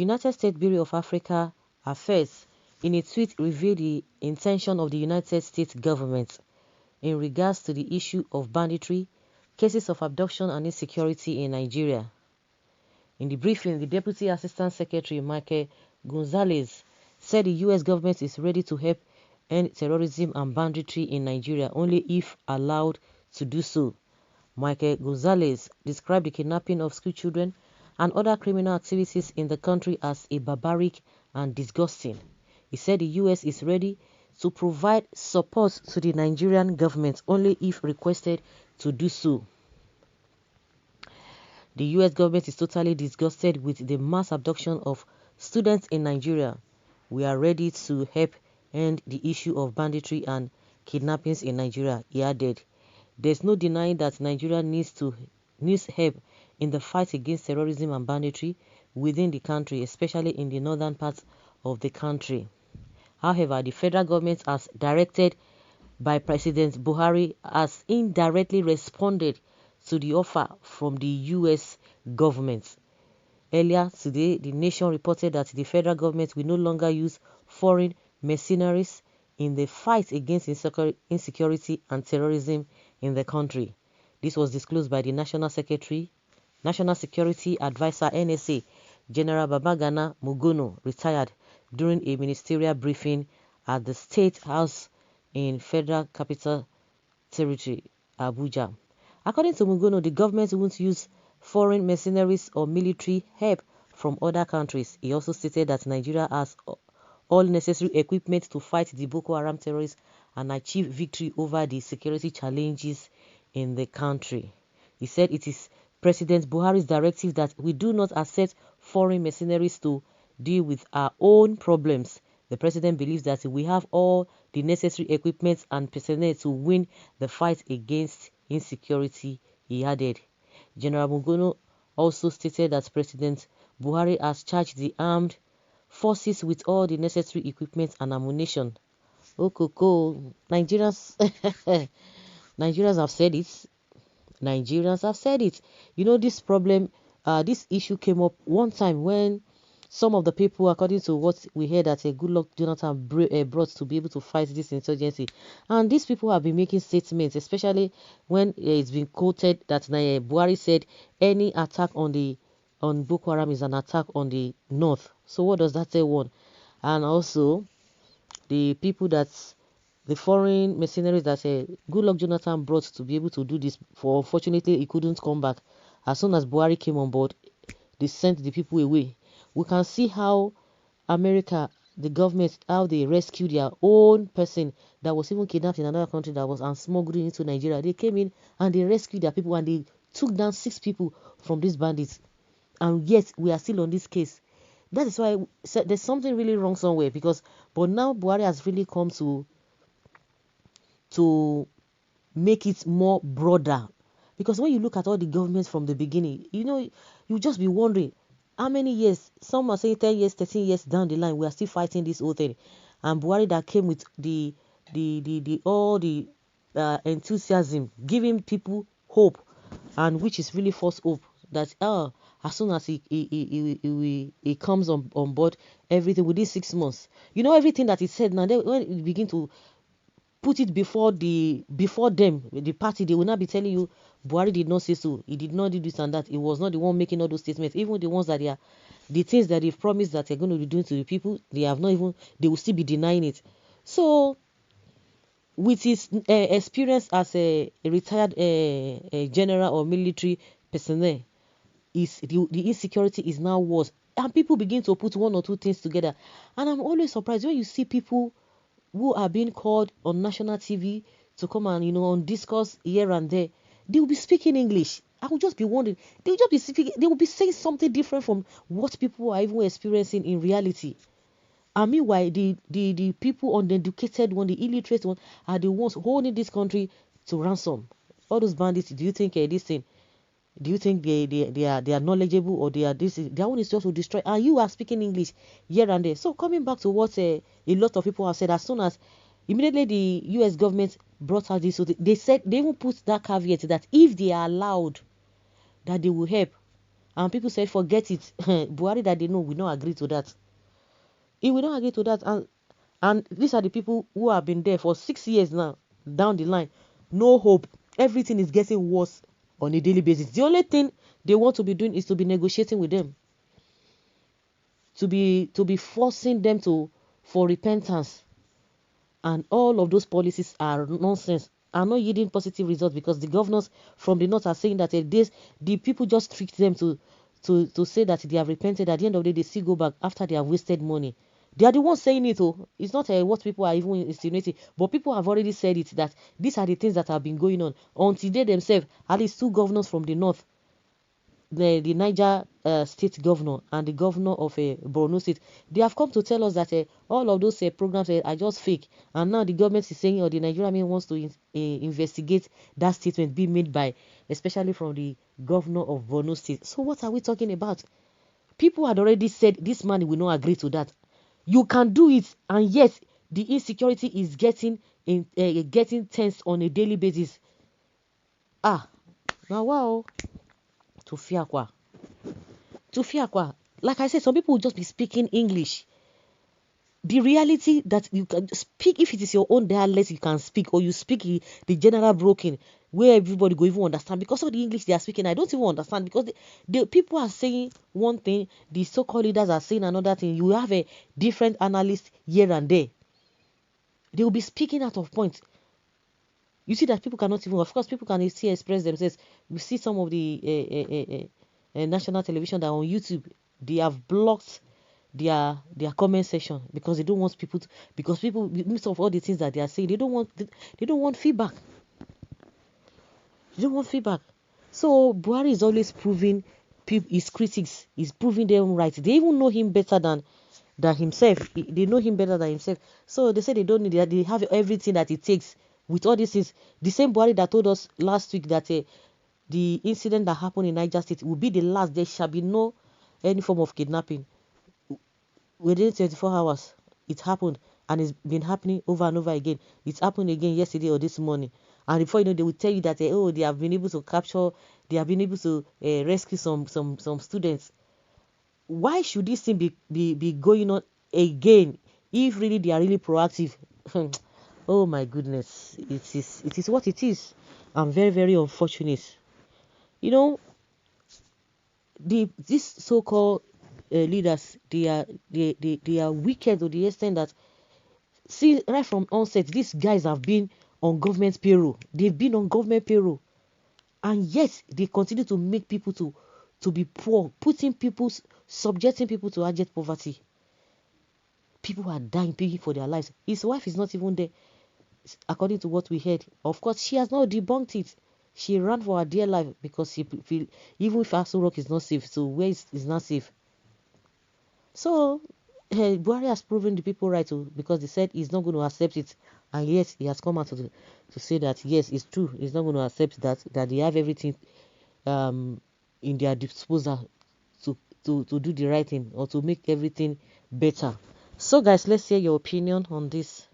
United States Bureau of Africa Affairs, in a tweet, revealed the intention of the United States government in regards to the issue of banditry, cases of abduction and insecurity in Nigeria. In the briefing, the Deputy Assistant Secretary, Michael Gonzalez, said the U.S. government is ready to help end terrorism and banditry in Nigeria only if allowed to do so. Michael Gonzalez described the kidnapping of school children and other criminal activities in the country as a barbaric and disgusting. He said the U.S. is ready to provide support to the Nigerian government only if requested to do so. The U.S. government is totally disgusted with the mass abduction of students in Nigeria. We are ready to help end the issue of banditry and kidnappings in Nigeria, he added. There's no denying that Nigeria needs help in the fight against terrorism and banditry within the country, especially in the northern parts of the country. However, the federal government, as directed by President BUHARI, has indirectly responded to the offer from the U.S. government. Earlier today, the nation reported that the federal government will no longer use foreign mercenaries in the fight against insecurity and terrorism in the country. This was disclosed by the National Security Advisor NSA, General Babagana Mugono, retired, during a ministerial briefing at the State House in Federal Capital Territory, Abuja. According to Mugono, the government won't use foreign mercenaries or military help from other countries. He also stated that Nigeria has all necessary equipment to fight the Boko Haram terrorists and achieve victory over the security challenges in the country. He said it is President Buhari's directive that we do not accept foreign mercenaries to deal with our own problems. The president believes that we have all the necessary equipment and personnel to win the fight against insecurity, he added. General Mugono also stated that President Buhari has charged the armed forces with all the necessary equipment and ammunition. Okoko, Nigerians have said it. Nigerians have said it. You know, this problem, this issue came up one time when some of the people, according to what we heard, that Goodluck Jonathan brought to be able to fight this insurgency. And these people have been making statements, especially when it's been quoted that Buhari said any attack on Boko Haram is an attack on the north. So what does that say, one? And also, the people the foreign mercenaries that Goodluck Jonathan brought to be able to do this, for unfortunately he couldn't come back. As soon as Buhari came on board, they sent the people away. We can see how America, the government, how they rescued their own person that was even kidnapped in another country that was and smuggled into Nigeria. They came in and they rescued their people and they took down 6 people from these bandits. And yet we are still on this case. That is why there's something really wrong somewhere, but now Buhari has really come to make it more broader. Because when you look at all the governments from the beginning, you just be wondering how many years, some are saying 10 years, 13 years down the line, we are still fighting this whole thing. And Buhari that came with all the enthusiasm, giving people hope, and which is really false hope, that as soon as he comes on board, everything within 6 months. Everything that he said now, when you begin to put it before them, the party, they will not be telling you Buhari did not say so, he did not do this and that, he was not the one making all those statements. Even the ones that the things that they've promised that they're going to be doing to the people, they will still be denying it. So with his experience as a retired general or military personnel, the insecurity is now worse, and people begin to put one or two things together. And I'm always surprised when you see people who are being called on national TV to come and on discuss here and there. They will be speaking English. I will just be wondering, they will be saying something different from what people are even experiencing in reality. And meanwhile, the people uneducated one, the illiterate one, are the ones holding this country to ransom. All those bandits, do you think this thing? Do you think they are knowledgeable, or they are this? Their own is just to destroy. And you are speaking English here and there. So coming back to what a lot of people have said, as soon as immediately the U.S. government brought out this, so they said they will put that caveat that if they are allowed, that they will help. And people said, forget it. Buhari that they know will not agree to that. He will not agree to that. And these are the people who have been there for 6 years now, down the line. No hope. Everything is getting worse on a daily basis. The only thing they want to be doing is to be negotiating with them. To be forcing them for repentance. And all of those policies are nonsense, are not yielding positive results, because the governors from the north are saying that the people just tricked them to say that they have repented. At the end of the day, they still go back after they have wasted money. They are the ones saying it. Oh, it's not what people are even insinuating, but people have already said it, that these are the things that have been going on until they themselves, at least 2 governors from the north, the Niger state governor and the governor of Borno state, they have come to tell us that all of those programs are just fake, and now the government is saying, or the Nigerian government wants to investigate that statement being made by, especially from the governor of Borno state. So what are we talking about? People had already said this man will not agree to that. You can do it, and yet the insecurity is getting tense on a daily basis. Now wow. To Fiakwa. Like I said, some people will just be speaking English. The reality that you can speak, if it is your own dialect, you can speak, or you speak the general broken, where everybody go even understand, because of the English they are speaking. I don't even understand, because the people are saying one thing, the so-called leaders are saying another thing. You have a different analyst here and there. They will be speaking out of point. You see that people cannot even, of course, people can still express themselves. We see some of the national television that on YouTube, they have blocked their comment section, because they don't want people to, because people, midst of all the things that they are saying, they don't want feedback. They don't want feedback. So Buhari is always proving his critics, is proving them right. They even know him better than himself. They know him better than himself. So they say they don't need that. They have everything that it takes. With all this is the same Buhari that told us last week that the incident that happened in Niger State will be the last. There shall be no any form of kidnapping. Within 24 hours, it happened, and it's been happening over and over again. It's happened again yesterday or this morning. And before you know, they will tell you that they have been able to capture, they have been able to rescue some students. Why should this thing be going on again if really they are really proactive? Oh my goodness, it is what it is. I'm very, very unfortunate. You know, these so-called leaders, they are wicked to the extent that, see, right from onset, these guys have been on government payroll. They've been on government payroll, and yet they continue to make people to be poor, subjecting people to abject poverty. People are dying, paying for their lives. His wife is not even there, according to what we heard. Of course, she has not debunked it. She ran for her dear life because she feel, even if Aso Rock is not safe, so where is not safe? So Buhari has proven the people right, because they said he's not going to accept it, and yet he has come out to say that yes, it's true. He's not going to accept that they have everything in their disposal to do the right thing, or to make everything better. So guys, let's hear your opinion on this.